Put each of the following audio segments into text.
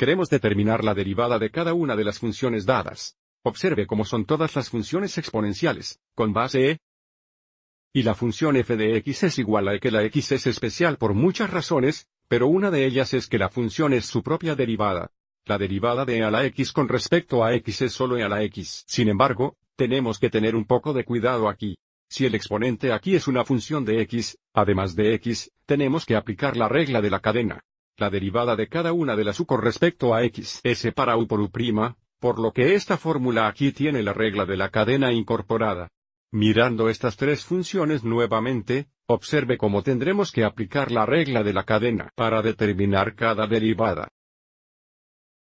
Queremos determinar la derivada de cada una de las funciones dadas. Observe cómo son todas las funciones exponenciales, con base e. Y la función f de x es igual a e, que la x es especial por muchas razones, pero una de ellas es que la función es su propia derivada. La derivada de e a la x con respecto a x es solo e a la x. Sin embargo, tenemos que tener un poco de cuidado aquí. Si el exponente aquí es una función de x, además de x, tenemos que aplicar la regla de la cadena. La derivada de cada una de las u con respecto a x es e para u por u', por lo que esta fórmula aquí tiene la regla de la cadena incorporada. Mirando estas tres funciones nuevamente, observe cómo tendremos que aplicar la regla de la cadena para determinar cada derivada.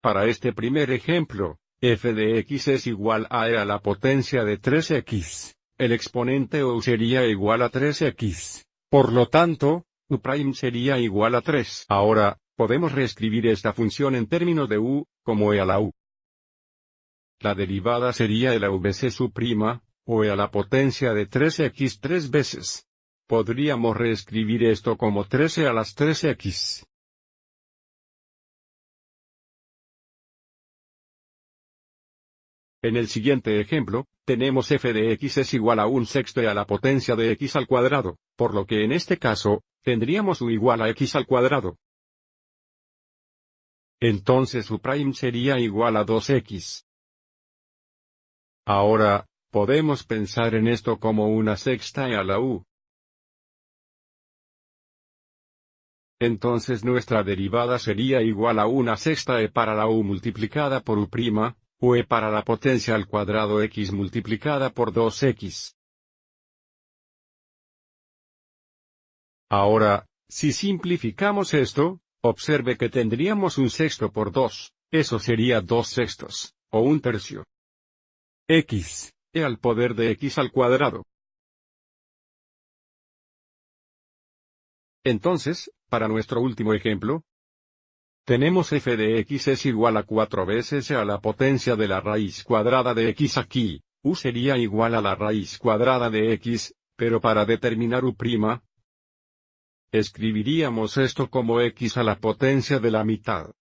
Para este primer ejemplo, f de x es igual a e a la potencia de 3x. El exponente u sería igual a 3x. Por lo tanto, u' sería igual a 3. Ahora, podemos reescribir esta función en términos de u, como e a la u. La derivada sería e a la u veces u', o e a la potencia de 3x 3 veces. Podríamos reescribir esto como 13 a las 3x. En el siguiente ejemplo, tenemos f de x es igual a 1/6 e a la potencia de x al cuadrado, por lo que en este caso, tendríamos u igual a x al cuadrado. Entonces u' sería igual a 2x. Ahora, podemos pensar en esto como 1/6 e a la u. Entonces nuestra derivada sería igual a 1/6 e para la u multiplicada por u', o e para la potencia al cuadrado x multiplicada por 2x. Ahora, si simplificamos esto, observe que tendríamos 1/6 por 2, eso sería 2/6, o 1/3. X, e al poder de x al cuadrado. Entonces, para nuestro último ejemplo, tenemos f de x es igual a 4 veces e a la potencia de la raíz cuadrada de x aquí. U sería igual a la raíz cuadrada de x, pero para determinar u', escribiríamos esto como x a la potencia de la mitad.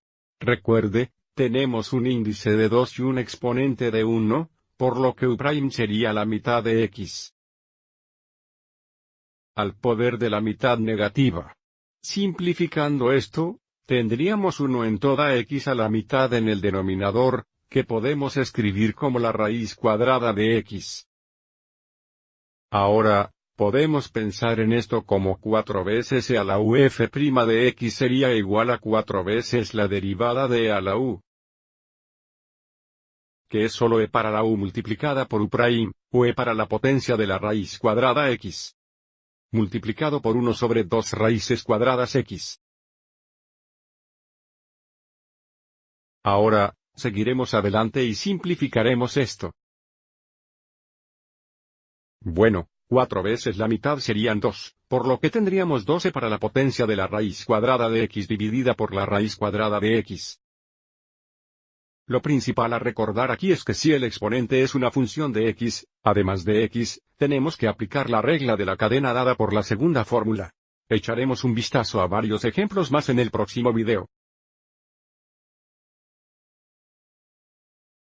Recuerde, tenemos un índice de 2 y un exponente de 1, por lo que u' sería la mitad de x. Al poder de la mitad negativa. Simplificando esto, tendríamos 1 en toda x a la mitad en el denominador, que podemos escribir como la raíz cuadrada de x. Ahora, podemos pensar en esto como 4 veces e a la u f' de x sería igual a 4 veces la derivada de e a la u, que es solo e para la u multiplicada por u', o e para la potencia de la raíz cuadrada x, multiplicado por 1 sobre 2 raíces cuadradas x. Ahora, seguiremos adelante y simplificaremos esto. Bueno, 4 veces la mitad serían 2, por lo que tendríamos 12 para la potencia de la raíz cuadrada de x dividida por la raíz cuadrada de x. Lo principal a recordar aquí es que si el exponente es una función de x, además de x, tenemos que aplicar la regla de la cadena dada por la segunda fórmula. Echaremos un vistazo a varios ejemplos más en el próximo video.